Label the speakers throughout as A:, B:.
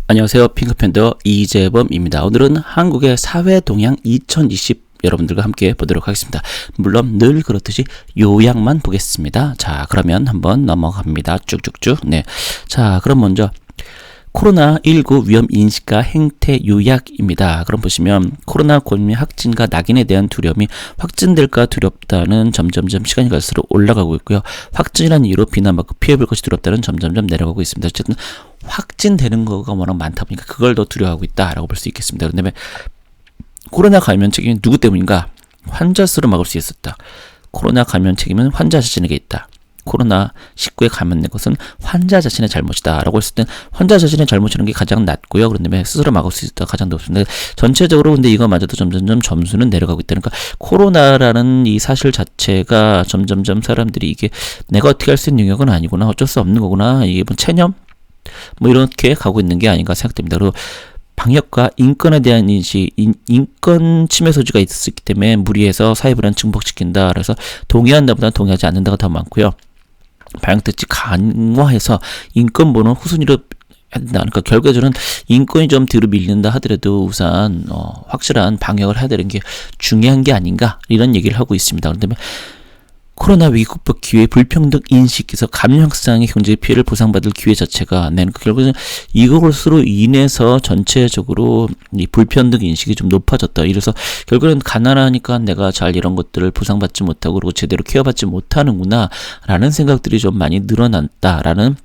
A: 안녕하세요. 핑크팬더 이재범입니다. 오늘은 한국의 사회 동향 2020 여러분들과 함께 보도록 하겠습니다. 물론 늘 그렇듯이 요약만 보겠습니다. 자, 그러면 한번 넘어갑니다. 쭉쭉쭉. 네. 자, 그럼 먼저 코로나19 위험 인식과 행태 요약입니다. 그럼 보시면 코로나 고민 확진과 낙인에 대한 두려움이 확진될까 두렵다는 점점점 시간이 갈수록 올라가고 있고요. 확진이라는 이유로 비난받고 피해볼 것이 두렵다는 점점점 내려가고 있습니다. 어쨌든 확진되는 거가 워낙 많다 보니까 그걸 더 두려워하고 있다라고 볼 수 있겠습니다. 그다음에 코로나 감염 책임이 누구 때문인가? 환자 수를 막을 수 있었다. 코로나 감염 책임은 환자 자신에게 있다. 코로나19에 감염된 것은 환자 자신의 잘못이다 라고 했을 땐 환자 자신의 잘못이라는 게 가장 낮고요. 그런 다음에 스스로 막을 수 있다 가장 높습니다. 전체적으로 근데 이거마저도 점점점 점수는 내려가고 있다는 거. 코로나라는 이 사실 자체가 점점점 사람들이 이게 내가 어떻게 할 수 있는 영역은 아니구나, 어쩔 수 없는 거구나, 이게 뭐 체념 뭐 이렇게 가고 있는 게 아닌가 생각됩니다. 그리고 방역과 인권에 대한 인식, 인권 침해 소지가 있기 때문에 무리해서 사회 불안 증폭시킨다. 그래서 동의한다보다 동의하지 않는다가 더 많고요. 방역 대책 강화해서 인권 보는 후순위로 한다. 그러니까 결과적으로는 인권이 좀 뒤로 밀린다 하더라도 우선 확실한 방역을 해야 되는 게 중요한 게 아닌가 이런 얘기를 하고 있습니다. 그런데 코로나 위기 극복 기회 불평등 인식에서 감염 확산의 경제 피해를 보상받을 기회 자체가 결국은 이것으로 인해서 전체적으로 이 불평등 인식이 좀 높아졌다. 이래서 결국은 가난하니까 내가 잘 이런 것들을 보상받지 못하고 그리고 제대로 케어받지 못하는구나 라는 생각들이 좀 많이 늘어났다라는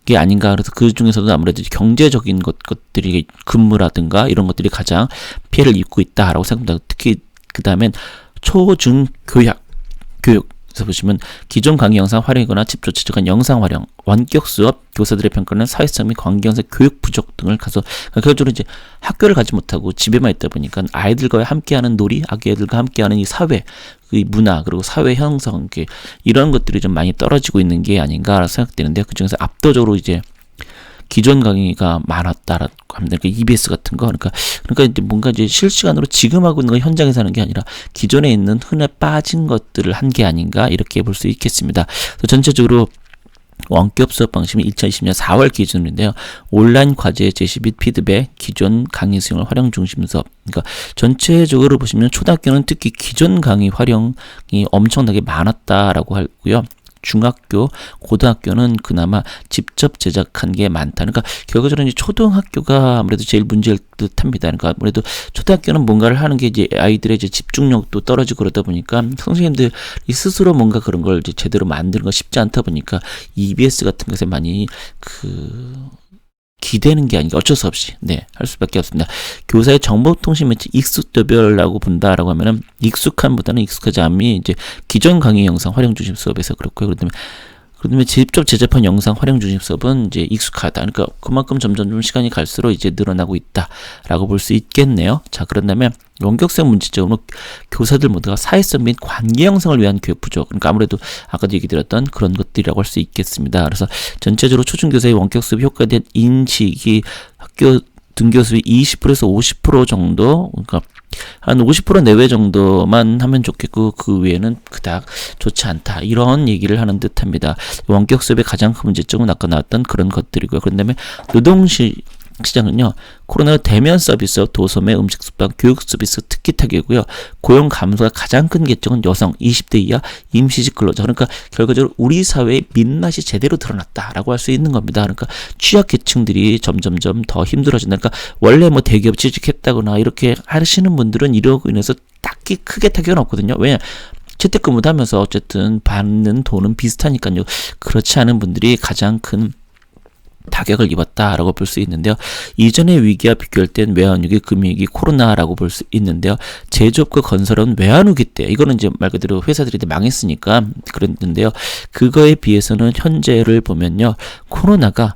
A: 게 아닌가. 그래서 그 중에서도 아무래도 경제적인 것들이 근무라든가 이런 것들이 가장 피해를 입고 있다라고 생각합니다. 특히 그 다음엔 초중 교육에서 보시면 기존 강의 영상 활용이거나 집조 최적한 영상 활용, 원격 수업, 교사들의 평가는 사회성 및 관계 형성 교육 부족 등을 가서 결국적으로 이제 학교를 가지 못하고 집에만 있다 보니까 아이들과 함께하는 놀이, 아기들과 함께하는 이 사회, 이 문화 그리고 사회 형성 이런 것들이 좀 많이 떨어지고 있는 게 아닌가 생각되는데요. 그 중에서 압도적으로 이제 기존 강의가 많았다라고 합니다. 그러니까 EBS 같은 거, 그러니까 이제 뭔가 이제 실시간으로 지금 하고 있는 거 현장에서 하는 게 아니라 기존에 있는 흔해 빠진 것들을 한 게 아닌가 이렇게 볼 수 있겠습니다. 그래서 전체적으로 원격 수업 방식은 2020년 4월 기준인데요. 온라인 과제 제시 및 피드백, 기존 강의 수용을 활용 중심 수업. 그러니까 전체적으로 보시면 초등학교는 특히 기존 강의 활용이 엄청나게 많았다라고 하고요. 중학교, 고등학교는 그나마 직접 제작한 게 많다. 그러니까 결과적으로 이제 초등학교가 아무래도 제일 문제일 듯합니다. 그러니까 아무래도 초등학교는 뭔가를 하는 게 이제 아이들의 이제 집중력도 떨어지고 그러다 보니까 선생님들이 스스로 뭔가 그런 걸 이제 제대로 만드는 거 쉽지 않다 보니까 EBS 같은 것에 많이 기대는 게 아니라 어쩔 수 없이 할 수밖에 없습니다. 교사의 정보통신 매체 익숙도별이라고 본다라고 하면은 익숙함보다는 익숙하지 않음이 이제 기존 강의 영상 활용 중심 수업에서 그렇고요. 그다음에 직접 제작한 영상 활용 중심 수업은 이제 익숙하다. 그러니까 그만큼 점점 시간이 갈수록 이제 늘어나고 있다라고 볼 수 있겠네요. 자, 그런다면 원격성 문제점으로 교사들 모두가 사회성 및 관계 형성을 위한 교육 부족. 그러니까 아무래도 아까도 얘기 드렸던 그런 것들이라고 할 수 있겠습니다. 그래서 전체적으로 초중교사의 원격 수업 효과에 대한 인식이 학교 등교 수의 20%에서 50% 정도, 그러니까 한 50% 내외 정도만 하면 좋겠고 그 외에는 그닥 좋지 않다 이런 얘기를 하는 듯합니다. 원격 수업의 가장 큰 문제점은 아까 나왔던 그런 것들이고요. 그런다음에 노동시장은요, 코로나 대면 서비스, 도소매, 음식 숙박, 교육 서비스 특히 타격이고요. 고용 감소가 가장 큰 계층은 여성, 20대 이하, 임시직 근로자. 그러니까 결과적으로 우리 사회의 민낯이 제대로 드러났다라고 할 수 있는 겁니다. 그러니까 취약 계층들이 점점점 더 힘들어진다. 그러니까 원래 뭐 대기업 취직했다거나 이렇게 하시는 분들은 이러고 인해서 딱히 크게 타격은 없거든요. 왜냐? 재택근무도 하면서 어쨌든 받는 돈은 비슷하니까요. 그렇지 않은 분들이 가장 큰 타격을 입었다라고 볼 수 있는데요. 이전의 위기와 비교할 땐 외환위기, 금융위기, 코로나라고 볼 수 있는데요. 제조업과 건설은 외환위기 때, 이거는 이제 말 그대로 회사들이 망했으니까 그랬는데요. 그거에 비해서는 현재를 보면요, 코로나가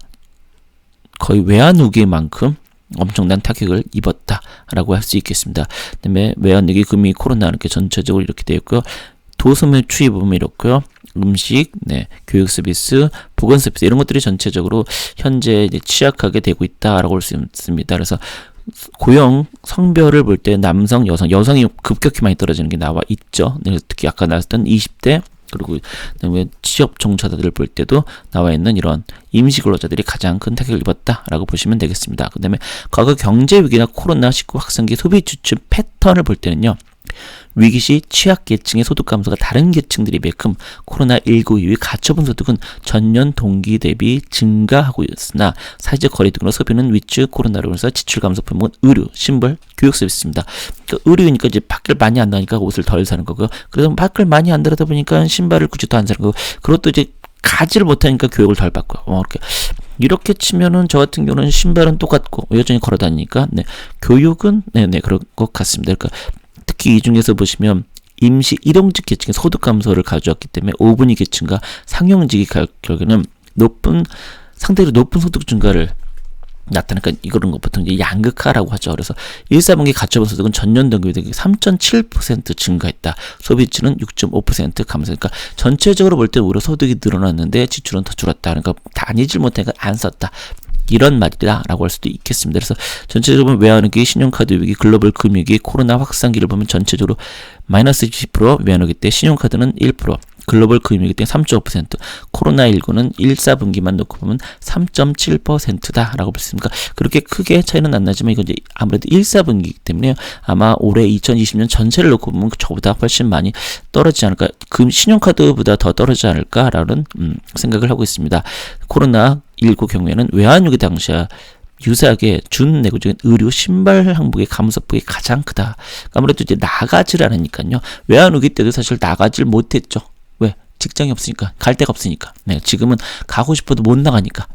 A: 거의 외환위기만큼 엄청난 타격을 입었다라고 할 수 있겠습니다. 그다음에 외환위기, 금융위기, 코로나 이렇게 전체적으로 이렇게 되어 있고요. 도소매 추이 부분 이렇고요. 음식, 교육 서비스, 보건 서비스 이런 것들이 전체적으로 현재 이제 취약하게 되고 있다라고 볼 수 있습니다. 그래서 고용 성별을 볼 때 남성, 여성이 급격히 많이 떨어지는 게 나와 있죠. 특히 아까 나왔던 20대 그리고 그다음에 취업 종사자들을 볼 때도 나와 있는 이런 임시 근로자들이 가장 큰 타격을 입었다라고 보시면 되겠습니다. 그다음에 과거 경제 위기나 코로나19 확산기 소비 지출 패턴을 볼 때는요. 위기 시 취약계층의 소득 감소가 다른 계층들이 비해 코로나19 이후 가처분 소득은 전년 동기 대비 증가하고 있으나 사회적 거리 등으로 소비는 위축, 코로나로 인해서 지출 감소 품목은 의류, 신발, 교육 서비스입니다. 그러니까 의류니까 이제 밖을 많이 안 나니까 옷을 덜 사는 거고요. 그래서 밖을 많이 안 들어다 보니까 신발을 굳이 더 안 사는 거고, 그것도 이제 가지를 못하니까 교육을 덜 받고요. 이렇게 치면은 저 같은 경우는 신발은 똑같고 여전히 걸어 다니니까 교육은 그럴 것 같습니다. 그러니까 특히 이 중에서 보시면 임시 일용직 계층의 소득 감소를 가져왔기 때문에 5분위 계층과 상용직이 결국에는 상대적으로 높은 소득 증가를 나타나니까 이런 것 보통 이제 양극화라고 하죠. 그래서 1사분기 가처분 소득은 전년 동기 대비 3.7% 증가했다. 소비지는 6.5% 감소니까 전체적으로 볼 때 오히려 소득이 늘어났는데 지출은 더 줄었다. 그러니까 다니질 못하니까 안 썼다. 이런 말이다라고 할 수도 있겠습니다. 그래서 전체적으로 보면 외환위기, 신용카드 위기, 글로벌 금융위기, 코로나 확산기를 보면 전체적으로 마이너스 20%, 외환위기 때 신용카드는 1%, 글로벌 금융위기 때 3.5%, 코로나19는 1사분기만 놓고 보면 3.7%다라고 볼 수 있습니다. 그렇게 크게 차이는 안 나지만 이건 이제 아무래도 1사분기이기 때문에 아마 올해 2020년 전체를 놓고 보면 저보다 훨씬 많이 떨어지지 않을까, 신용카드보다 더 떨어지지 않을까라는 생각을 하고 있습니다. 코로나19 경우에는 외환위기 당시와 유사하게 준내구적인 의류, 신발 항목의 감소폭이 가장 크다. 아무래도 이제 나가지를 않으니까요. 외환위기 때도 사실 나가질 못했죠. 왜? 직장이 없으니까, 갈 데가 없으니까. 지금은 가고 싶어도 못 나가니까.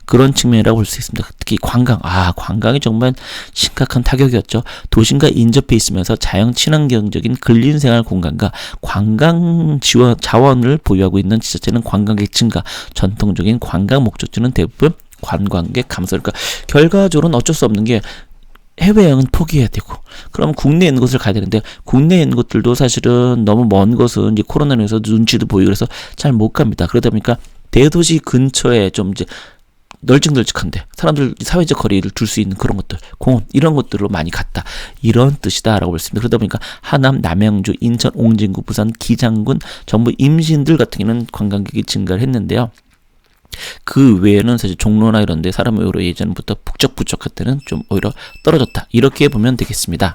A: 그런 측면이라고 볼 수 있습니다. 특히 관광이 정말 심각한 타격이었죠. 도심과 인접해 있으면서 자연 친환경적인 근린생활 공간과 관광 자원을 보유하고 있는 지자체는 관광객 증가, 전통적인 관광 목적지는 대부분 관광객 감소. 그러니까 결과적으로는 어쩔 수 없는 게 해외여행은 포기해야 되고, 그럼 국내에 있는 곳을 가야 되는데, 국내에 있는 곳들도 사실은 너무 먼 곳은 이제 코로나로 인해서 눈치도 보이고 그래서 잘 못 갑니다. 그러다 보니까 대도시 근처에 좀 이제 널찍널찍한데 사람들 사회적 거리를 둘 수 있는 그런 것들, 공원 이런 것들로 많이 갔다, 이런 뜻이다라고 볼 수 있습니다. 그러다 보니까 하남, 남양주, 인천, 옹진구, 부산, 기장군, 전부 임신들 같은 경우는 관광객이 증가를 했는데요. 그 외에는 사실 종로나 이런 데 사람이 오히려 예전부터 북적북적할 때는 좀 오히려 떨어졌다. 이렇게 보면 되겠습니다.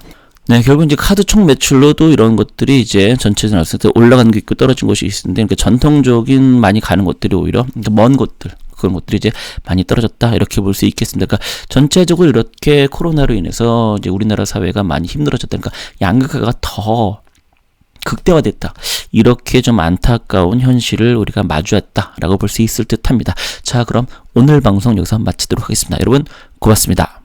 A: 결국 이제 카드 총 매출로도 이런 것들이 이제 전체적으로 나왔을 때 올라간 게 있고 떨어진 곳이 있는데, 그러니까 전통적인 많이 가는 곳들이 오히려 먼 곳들, 그런 것들이 이제 많이 떨어졌다. 이렇게 볼 수 있겠습니다. 그러니까 전체적으로 이렇게 코로나로 인해서 이제 우리나라 사회가 많이 힘들어졌다. 그러니까 양극화가 더 극대화됐다. 이렇게 좀 안타까운 현실을 우리가 마주했다라고 볼 수 있을 듯합니다. 자, 그럼 오늘 방송 여기서 마치도록 하겠습니다. 여러분 고맙습니다.